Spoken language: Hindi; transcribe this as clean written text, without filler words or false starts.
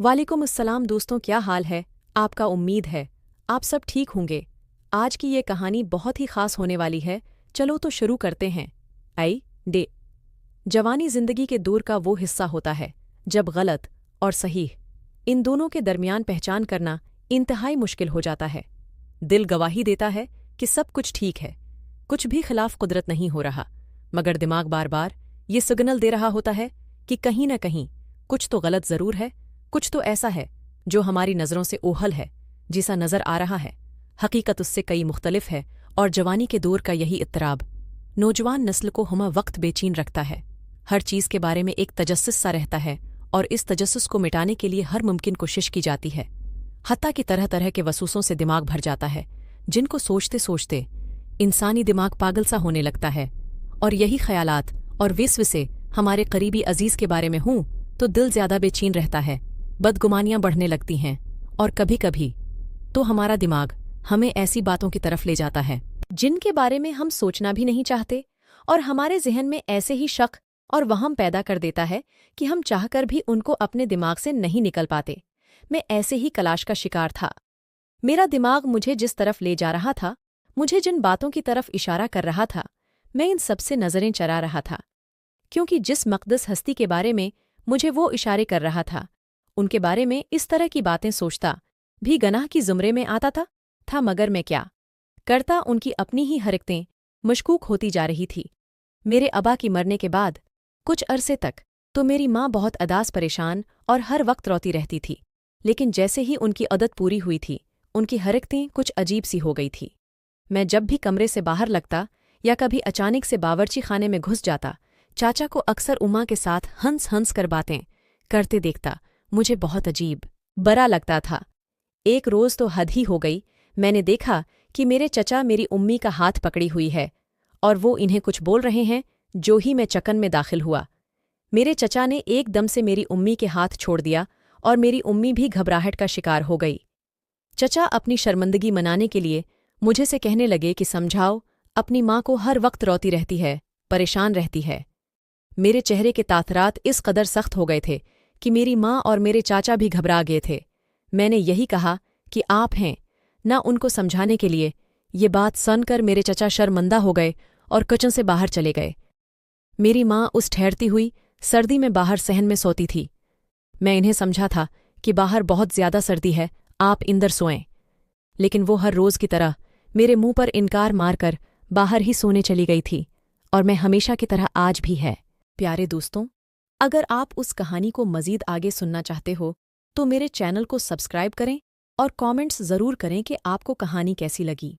वालेकुम अस्सलाम दोस्तों, क्या हाल है आपका। उम्मीद है आप सब ठीक होंगे। आज की ये कहानी बहुत ही ख़ास होने वाली है। चलो तो शुरू करते हैं। आई डे जवानी ज़िंदगी के दौर का वो हिस्सा होता है जब गलत और सही इन दोनों के दरमियान पहचान करना इंतहाई मुश्किल हो जाता है। दिल गवाही देता है कि सब कुछ ठीक है, कुछ भी खिलाफ कुदरत नहीं हो रहा, मगर दिमाग बार बार ये सिग्नल दे रहा होता है कि कहीं न कहीं कुछ तो गलत ज़रूर है, कुछ तो ऐसा है जो हमारी नज़रों से ओहल है, जिसा नज़र आ रहा है हकीकत उससे कई मुख्तलिफ है। और जवानी के दौर का यही इत्तराब नौजवान नस्ल को हमा वक्त बेचैन रखता है। हर चीज़ के बारे में एक तजस्सुस सा रहता है और इस तजस्सुस को मिटाने के लिए हर मुमकिन कोशिश की जाती है। हत्ता कि तरह तरह के वसूसों से दिमाग भर जाता है, जिनको सोचते सोचते इंसानी दिमाग पागल सा होने लगता है। और यही ख्यालात और विस्वसे हमारे करीबी अजीज़ के बारे में हों तो दिल ज़्यादा बेचैन रहता है, बदगुमानियां बढ़ने लगती हैं और कभी कभी तो हमारा दिमाग हमें ऐसी बातों की तरफ ले जाता है जिनके बारे में हम सोचना भी नहीं चाहते, और हमारे जहन में ऐसे ही शक और वहम पैदा कर देता है कि हम चाहकर भी उनको अपने दिमाग से नहीं निकल पाते। मैं ऐसे ही कलाश का शिकार था। मेरा दिमाग मुझे जिस तरफ ले जा रहा था, मुझे जिन बातों की तरफ इशारा कर रहा था, मैं इन सबसे नज़रें चरा रहा था, क्योंकि जिस मक़दस हस्ती के बारे में मुझे वो इशारे कर रहा था, उनके बारे में इस तरह की बातें सोचता भी गनाह की ज़ुमरे में आता था। मगर मैं क्या करता, उनकी अपनी ही हरकतें मशकूक होती जा रही थी। मेरे अबा की मरने के बाद कुछ अरसे तक तो मेरी माँ बहुत अदास, परेशान और हर वक्त रोती रहती थी, लेकिन जैसे ही उनकी आदत पूरी हुई थी, उनकी हरकतें कुछ अजीब सी हो गई थी। मैं जब भी कमरे से बाहर लगता या कभी अचानक से बावर्ची खाने में घुस जाता, चाचा को अक्सर उमा के साथ हंस हंस कर बातें करते देखता। मुझे बहुत अजीब बरा लगता था। एक रोज़ तो हद ही हो गई, मैंने देखा कि मेरे चचा मेरी उम्मी का हाथ पकड़ी हुई है और वो इन्हें कुछ बोल रहे हैं। जो ही मैं चकन में दाखिल हुआ, मेरे चचा ने एकदम से मेरी उम्मी के हाथ छोड़ दिया और मेरी उम्मी भी घबराहट का शिकार हो गई। चचा अपनी शर्मिंदगी मनाने के लिए मुझे से कहने लगे कि समझाओ, अपनी माँ को हर वक्त रोती रहती है, परेशान रहती है। मेरे चेहरे के ताथरात इस कदर सख्त हो गए थे कि मेरी माँ और मेरे चाचा भी घबरा गए थे। मैंने यही कहा कि आप हैं ना, उनको समझाने के लिए। ये बात सुनकर मेरे चचा शर्मिंदा हो गए और किचन से बाहर चले गए। मेरी माँ उस ठहरती हुई सर्दी में बाहर सहन में सोती थी। मैं इन्हें समझा था कि बाहर बहुत ज़्यादा सर्दी है, आप इंदर सोएं, लेकिन वो हर रोज़ की तरह मेरे मुंह पर इनकार मारकर बाहर ही सोने चली गई थी, और मैं हमेशा की तरह आज भी है। प्यारे दोस्तों, अगर आप उस कहानी को मज़ीद आगे सुनना चाहते हो तो मेरे चैनल को सब्सक्राइब करें और कमेंट्स ज़रूर करें कि आपको कहानी कैसी लगी।